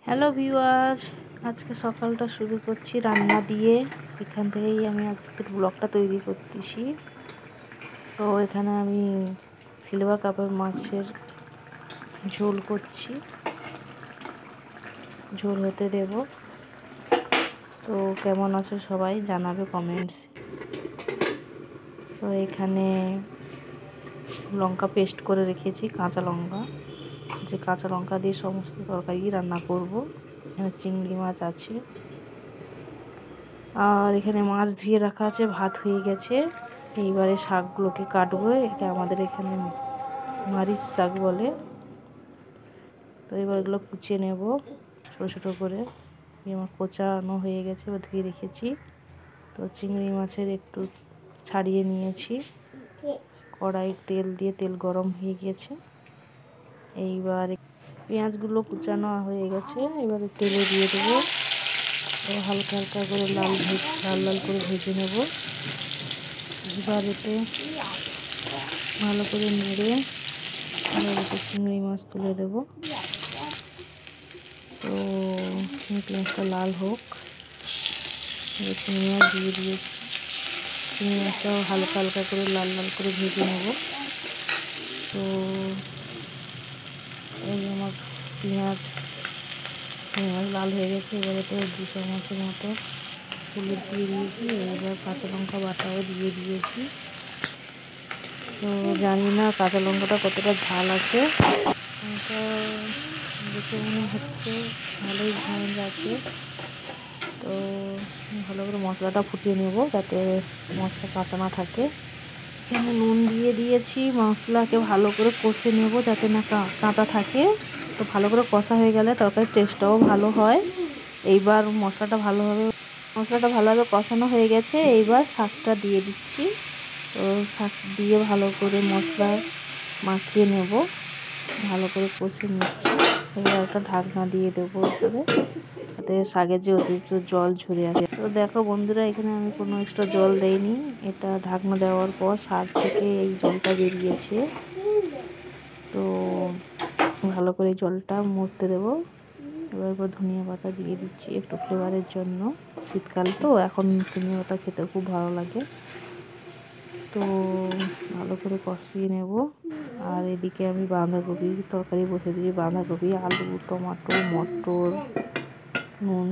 Hello viewers, আজকে সকালটা শুরু করছি রান্না দিয়ে। এখান থেকেই আমি আজকের ব্লগটা তৈরি করতেছি। তো এখানে আমি সিলভার কাপের মাছের ঝোল করছি, ঝোল হতে দেব। তো কেমন আছো সবাই জানাবে কমেন্টস। তো এখানে লঙ্কা পেস্ট করে রেখেছি, কাঁচা লঙ্কা, যে কাঁচা লঙ্কা দিয়ে সমস্ত তরকারি রান্না করব। এখানে চিংড়ি মাছ আছে, আর এখানে মাছ ধুয়ে রাখা আছে, ভাত হয়ে গেছে। এইবারে শাকগুলোকে কাটবো। এটা আমাদের এখানে মারিচ শাক বলে। তো এবার এগুলো কুচিয়ে নেব ছোটো ছোটো করে। আমার কোচানো হয়ে গেছে বা ধুয়ে রেখেছি। তো চিংড়ি মাছের একটু ছাড়িয়ে নিয়েছি। কড়াই তেল দিয়ে, তেল গরম হয়ে গেছে। এইবার পেঁয়াজগুলো কুচানো হয়ে গেছে, এবারে তেলে দিয়ে দেবো। হালকা হালকা করে লাল লাল করে ভেজে নেব। এবার এতে ভালো করে নেড়ে এবার এতে চিংড়ি মাছ তুলে দেব। তো চিংড়ি মাছটা লাল হোক, এবার চিংড়ি মাছ দিয়ে দিয়েছি। চিংড়ি মাছটাও হালকা হালকা করে লাল লাল করে ভেজে নেব। তো এই আমার পেঁয়াজ লাল হয়ে গেছে। এবারে তো 2 চামচের মতো হলুদ দিয়ে দিয়েছি। এবার কাঁচা লঙ্কা বাটাও দিয়ে দিয়েছি। তো জানি না কাঁচা লঙ্কাটা কতটা ঝাল আছে, এটা দেখে মনে হচ্ছে ভালোই ঝাল আছে। তো ভালো করে মশলাটা ফুটিয়ে নেব যাতে মশলা কাঁচা না থাকে। এখানে নুন দিয়ে দিয়েছি, মশলাকে ভালো করে কষে নেব যাতে না কাঁচা থাকে। তো ভালো করে কষা হয়ে গেলে তরকারির টেস্টটাও ভালো হয়। এইবার মশলাটা ভালোভাবে কষানো হয়ে গেছে। এইবার শাকটা দিয়ে দিচ্ছি। তো শাক দিয়ে ভালো করে মশলা মাখিয়ে নেব, ভালো করে কষে নিচ্ছি। এবার একটা ঢাকনা দিয়ে দেবো এখানে, যাতে শাকের যে অতিরিক্ত জল ঝরে আসে। তো দেখো বন্ধুরা, এখানে আমি কোনো এক্সট্রা জল দেইনি। এটা ঢাকনা দেওয়ার পর শাক থেকে এই জলটা বেরিয়েছে। তো ভালো করে জলটা মরতে দেবো। এবার ধনিয়া পাতা দিয়ে দিচ্ছি একটু ফ্লেভারের জন্য। শীতকাল তো এখন ধনিয়া পাতা খেতে খুব ভালো লাগে। তো ভালো করে কষিয়ে নেব। আর এদিকে আমি বাঁধাকপির তরকারি বসে দিয়েছি। বাঁধাকপি, আলু, টমেটো, মটর, নুন